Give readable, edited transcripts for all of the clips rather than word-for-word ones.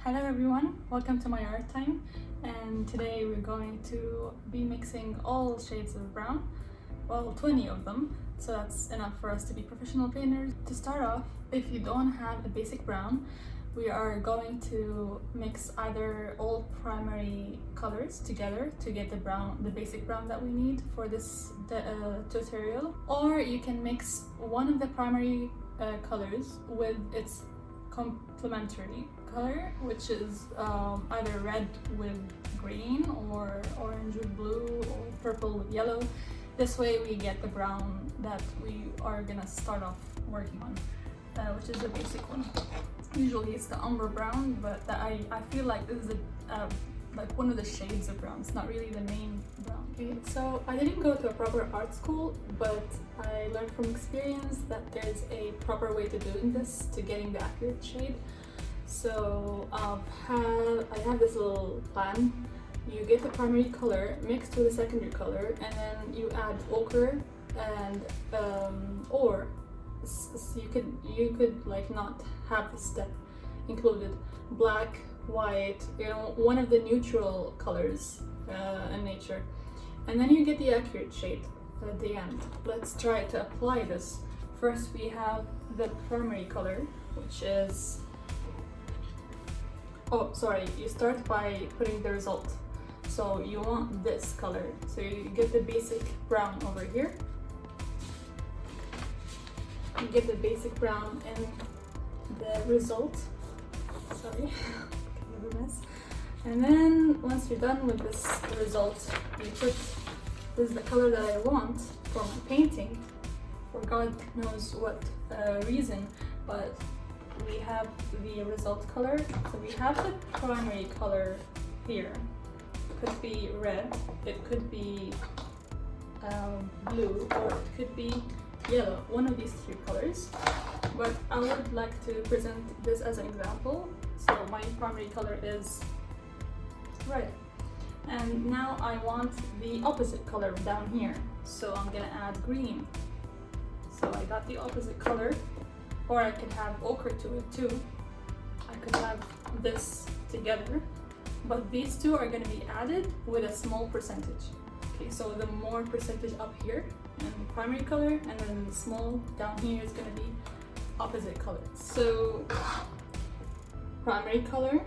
Hello everyone, welcome to my art time, and today we're going to be mixing all shades of brown, well 20 of them, so that's enough for us to be professional painters. To start off, if you don't have a basic brown, we are going to mix either all primary colors together to get the basic brown that we need for this tutorial, or you can mix one of the primary colors with its complementary color, which is either red with green or orange with blue or purple with yellow. This way we get the brown that we are gonna start off working on, which is the basic one. Usually it's the Ombre Brown, but I feel like this is like one of the shades of brown. It's not really the main brown. Okay, so I didn't go to a proper art school, but I learned from experience that there's a proper way to doing this, to getting the accurate shade. So I have this little plan. You get the primary color mixed with a secondary color, and then you add ochre and or you could like not have this step included. Black, white, one of the neutral colors in nature, and then you get the accurate shade at the end. Let's try to apply this. First we have the primary color, which is, you start by putting the result. So you want this color, so you get the basic brown over here. You get the basic brown in the result. Sorry, and then once you're done with this result, you put, this is the color that I want for my painting, for God knows what reason, but we have the result color. So we have the primary color here. It could be red, it could be blue, or it could be yellow, one of these three colors. But I would like to present this as an example. So my primary color is red, and now I want the opposite color down here, so I'm gonna add green. So I got the opposite color, or I could have ochre to it too. I could have this together, but these two are going to be added with a small percentage. Okay, so the more percentage up here in the primary color, and then the small down here is going to be opposite color. So primary color,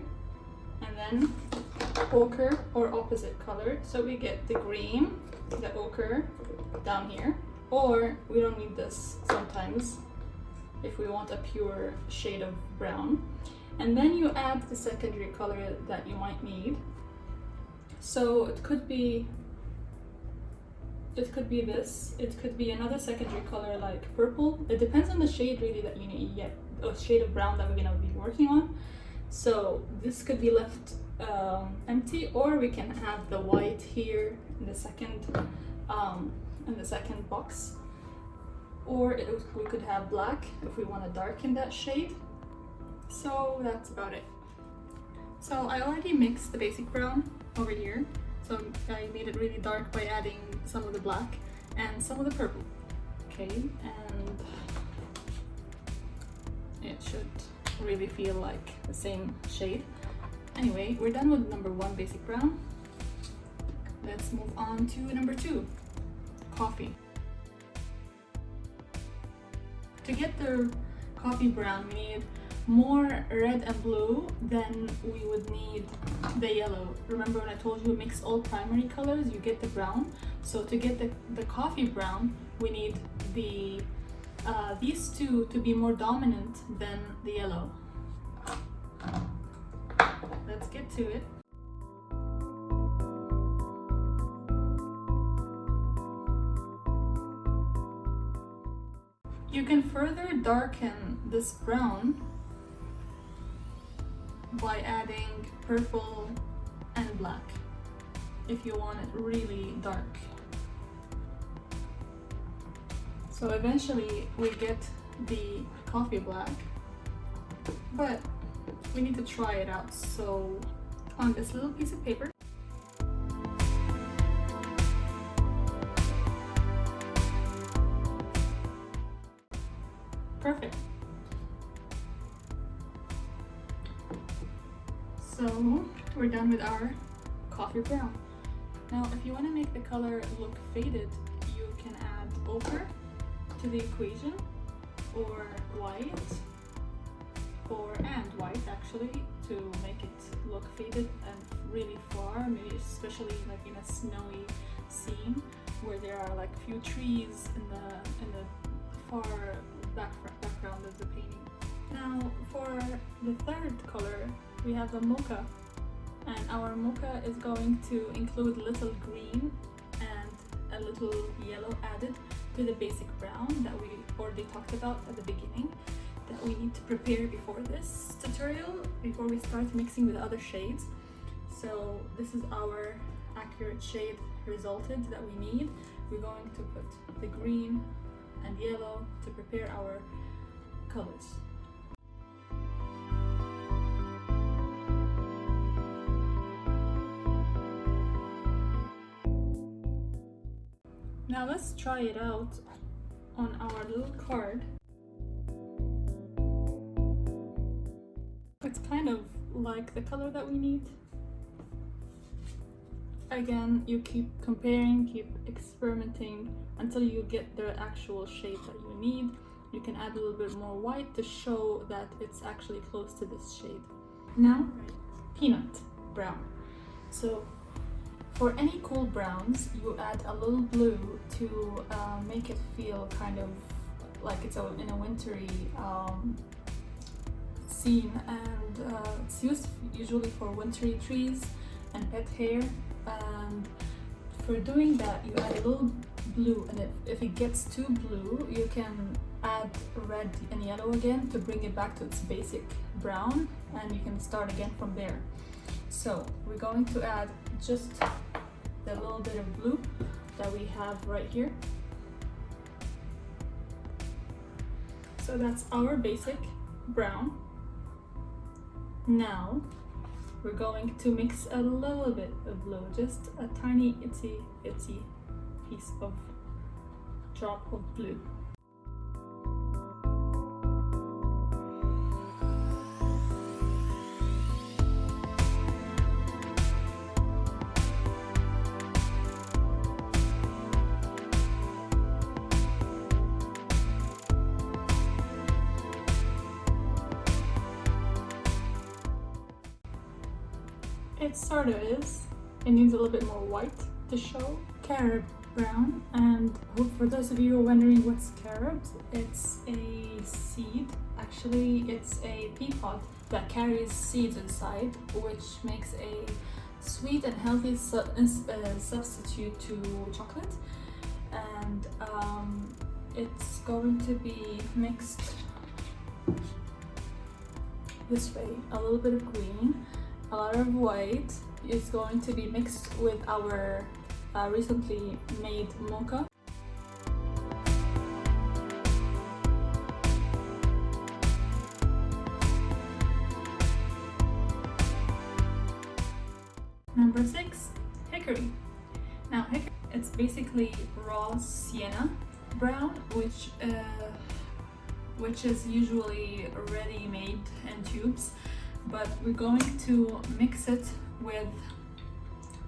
and then ochre or opposite color. So we get the green, the ochre down here, or we don't need this sometimes if we want a pure shade of brown. And then you add the secondary color that you might need. So it could be this, it could be another secondary color like purple. It depends on the shade really that you need, yet a shade of brown that we're gonna be working on. So this could be left empty, or we can have the white here in the second box, or we could have black if we want to darken that shade. So that's about it. So I already mixed the basic brown over here, so I made it really dark by adding some of the black and some of the purple. Okay, and it should really feel like the same shade. Anyway, we're done with number 1 basic brown. Let's move on to number 2, coffee. To get the coffee brown, we need more red and blue than we would need the yellow. Remember when I told you mix all primary colors, you get the brown. So to get the coffee brown, we need these two to be more dominant than the yellow. Let's get to it. You can further darken this brown by adding purple and black if you want it really dark. So eventually we get the coffee black, but we need to try it out. So on this little piece of paper, perfect. So we're done with our coffee brown. Now if you want to make the color look faded, you can add ochre to the equation, or white, and white actually, to make it look faded and really far, maybe especially like in a snowy scene where there are like few trees in the far background of the painting. Now for the third color we have the mocha, and our mocha is going to include little green and a little yellow added to the basic brown that we already talked about at the beginning, that we need to prepare before this tutorial, before we start mixing with other shades. So this is our accurate shade resulted that we need. We're going to put the green and yellow to prepare our colors. Now let's try it out on our little card. It's kind of like the color that we need. Again, you keep comparing, keep experimenting until you get the actual shade that you need. You can add a little bit more white to show that it's actually close to this shade. Now, peanut brown. So for any cool browns, you add a little blue to make it feel kind of like it's in a wintry scene, and it's used usually for wintry trees and pet hair. And for doing that, you add a little blue, and if it gets too blue, you can add red and yellow again to bring it back to its basic brown, and you can start again from there. So we're going to add just the little bit of blue that we have right here. So that's our basic brown. Now we're going to mix a little bit of blue, just a tiny itsy piece of drop of blue. It sort of is. It needs a little bit more white to show. Carob brown, and for those of you who are wondering what's carob, it's a seed. Actually, it's a pea pod that carries seeds inside, which makes a sweet and healthy substitute to chocolate. And it's going to be mixed this way. A little bit of green, a lot of white is going to be mixed with our recently made mocha. Number 6, hickory. Now hickory, it's basically raw sienna brown, which is usually already made in tubes, but we're going to mix it with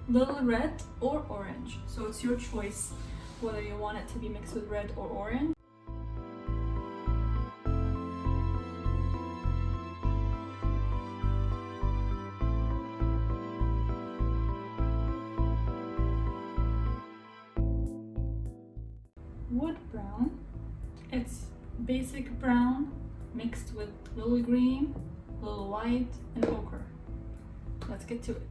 little red or orange. So it's your choice whether you want it to be mixed with red or orange. Wood brown, it's basic brown mixed with little green, little white, and ochre. Let's get to it.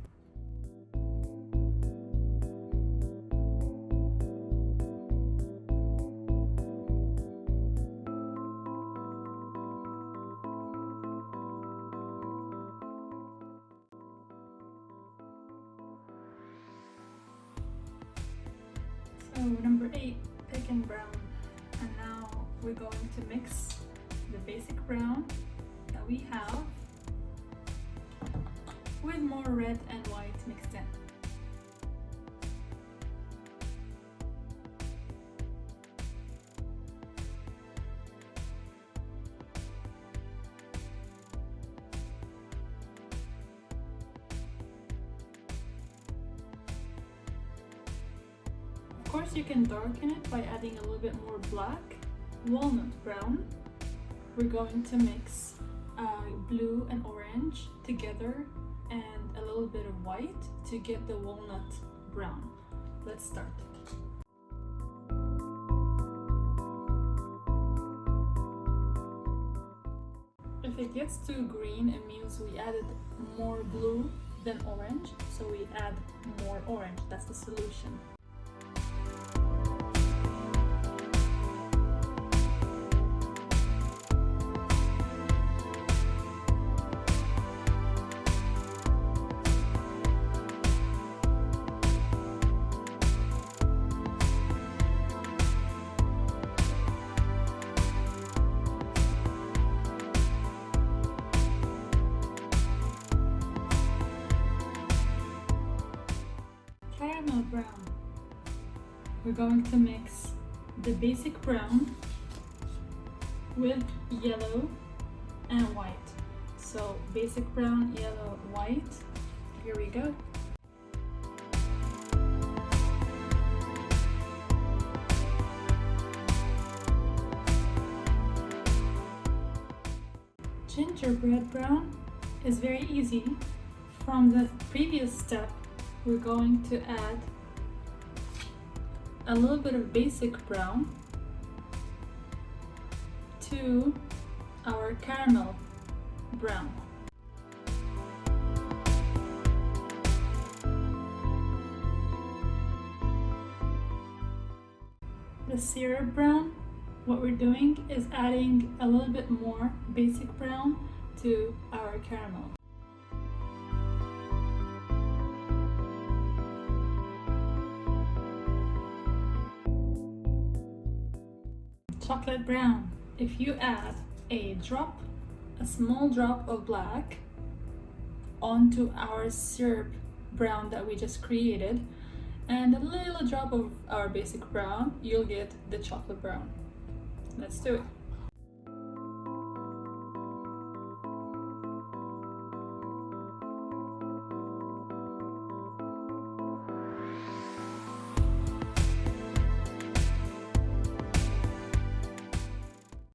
So number 8, pigment brown, and now we're going to mix the basic brown that we have with more red and white mixed in. course, you can darken it by adding a little bit more black. Walnut brown. We're going to mix blue and orange together and a little bit of white to get the walnut brown. Let's start. If it gets too green, it means we added more blue than orange, so we add more orange. That's the solution. Caramel brown. We're going to mix the basic brown with yellow and white. So basic brown, yellow, white. Here we go. Gingerbread brown is very easy. From the previous step, we're going to add a little bit of basic brown to our caramel brown. The syrup brown, what we're doing is adding a little bit more basic brown to our caramel. Chocolate brown. If you add a small drop of black onto our syrup brown that we just created and a little drop of our basic brown, you'll get the chocolate brown. Let's do it.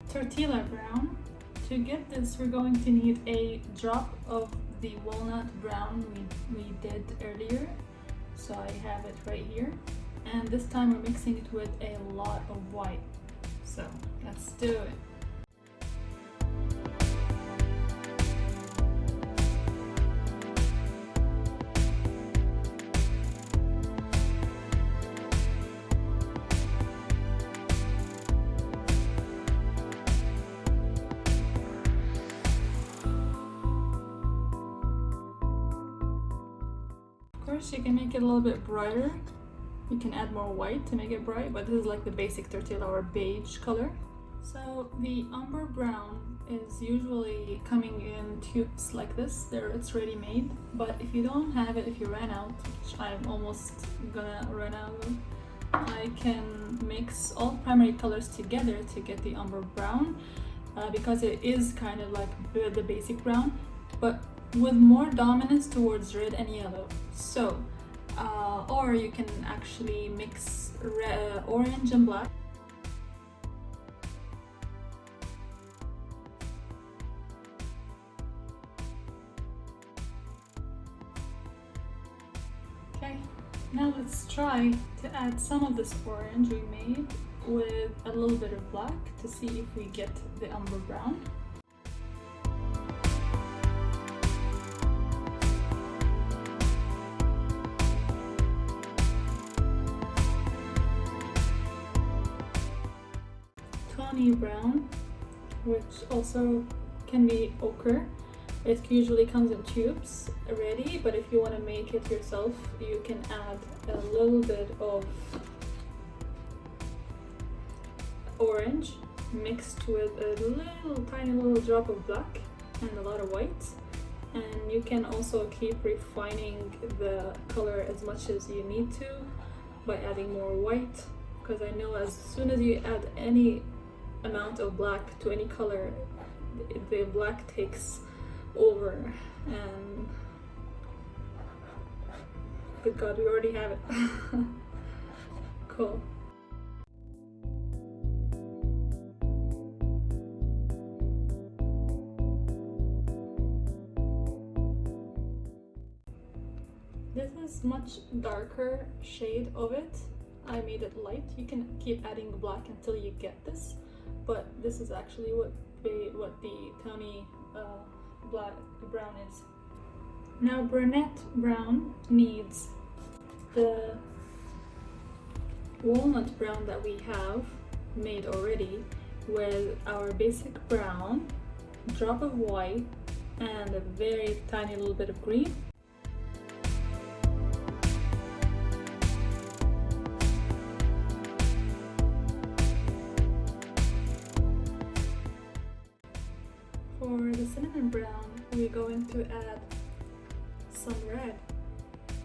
Tortilla brown. To get this, we're going to need a drop of the walnut brown we did earlier. So I have it right here. And this time we're mixing it with a lot of white. So let's do it. Of course, you can make it a little bit brighter. You can add more white to make it bright, but this is like the basic tortilla or beige color. So the Umber Brown is usually coming in tubes like this. It's ready made, but if you don't have it, if you ran out, which I'm almost gonna run out of, I can mix all primary colors together to get the Umber Brown because it is kind of like the basic brown, but with more dominance towards red and yellow. So, or you can actually mix orange and black. Okay, now let's try to add some of this orange we made with a little bit of black to see if we get the Umber Brown. Tawny brown, which also can be ochre. It usually comes in tubes ready, but if you want to make it yourself, you can add a little bit of orange mixed with a tiny little drop of black and a lot of white. And you can also keep refining the color as much as you need to by adding more white, because I know as soon as you add any amount of black to any color, the black takes over, and good God, we already have it. Cool. This is much darker shade of it. I made it light. You can keep adding black until you get this, but this is actually what the tawny brown is. Now Brunette Brown needs the walnut brown that we have made already with our basic brown, drop of white, and a very tiny little bit of green. For the cinnamon brown, we're going to add some red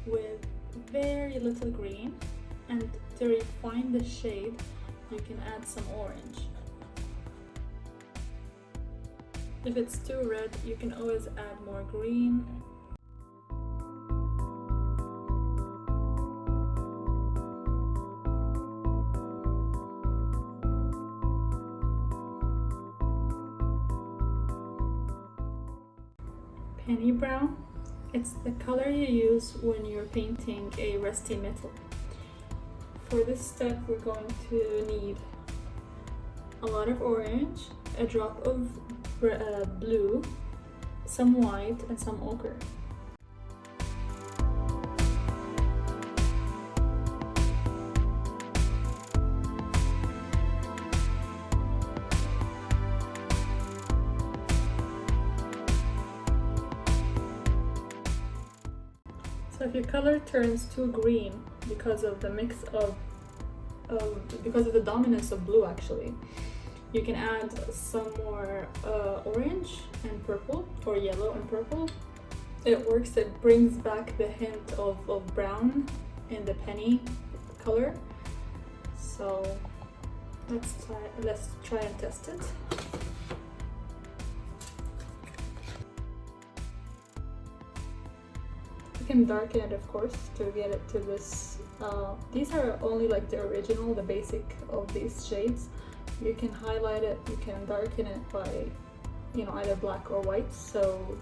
with very little green, and to refine the shade, you can add some orange. If it's too red, you can always add more green. Penny brown, it's the color you use when you're painting a rusty metal. For this step, we're going to need a lot of orange, a drop of blue, some white, and some ochre. So if your color turns too green because of the mix because of the dominance of blue, actually, you can add some more orange and purple, or yellow and purple. It works, it brings back the hint of brown in the penny color. So let's try and test it. You can darken it, of course, to get it to this. These are only like the original, the basic of these shades. You can highlight it, you can darken it by, either black or white. So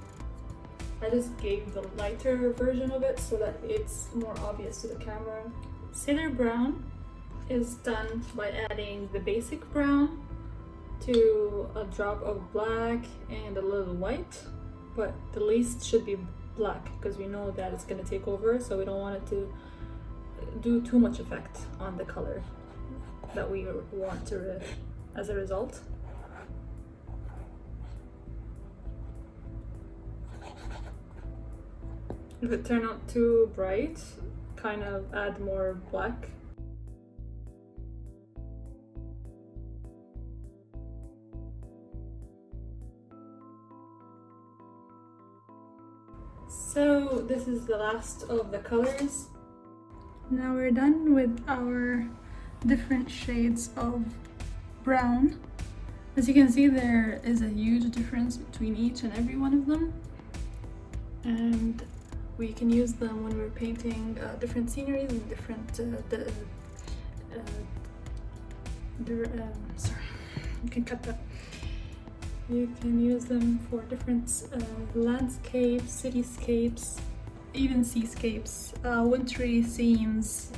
I just gave the lighter version of it so that it's more obvious to the camera. Cedar brown is done by adding the basic brown to a drop of black and a little white, but the least should be black because we know that it's going to take over, so we don't want it to do too much effect on the color that we want to as a result. If it turned out too bright, kind of add more black. So this is the last of the colors. Now we're done with our different shades of brown. As you can see, there is a huge difference between each and every one of them, and we can use them when we're painting different sceneries and different sorry, you can cut that. You can use them for different landscapes, cityscapes, even seascapes, wintry scenes,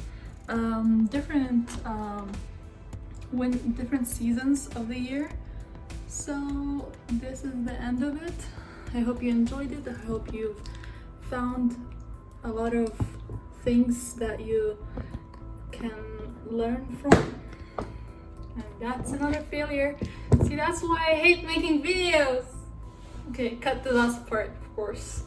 different seasons of the year. So this is the end of it. I hope you enjoyed it. I hope you've found a lot of things that you can learn from. And that's another failure. See, that's why I hate making videos. Okay, cut the last part, of course.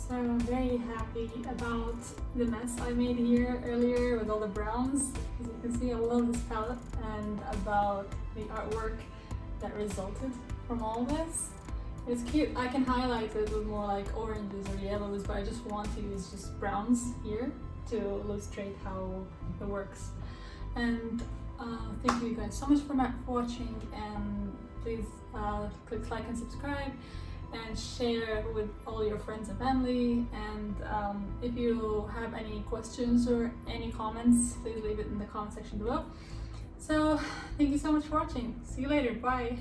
So I'm very happy about the mess I made here earlier with all the browns. As you can see, I love this palette, and about the artwork that resulted from all this. It's cute. I can highlight it with more like oranges or yellows, but I just want to use just browns here to illustrate how it works. And thank you guys so much for watching, and please click like and subscribe and share with all your friends and family. And if you have any questions or any comments, please leave it in the comment section below. So thank you so much for watching. See you later. Bye.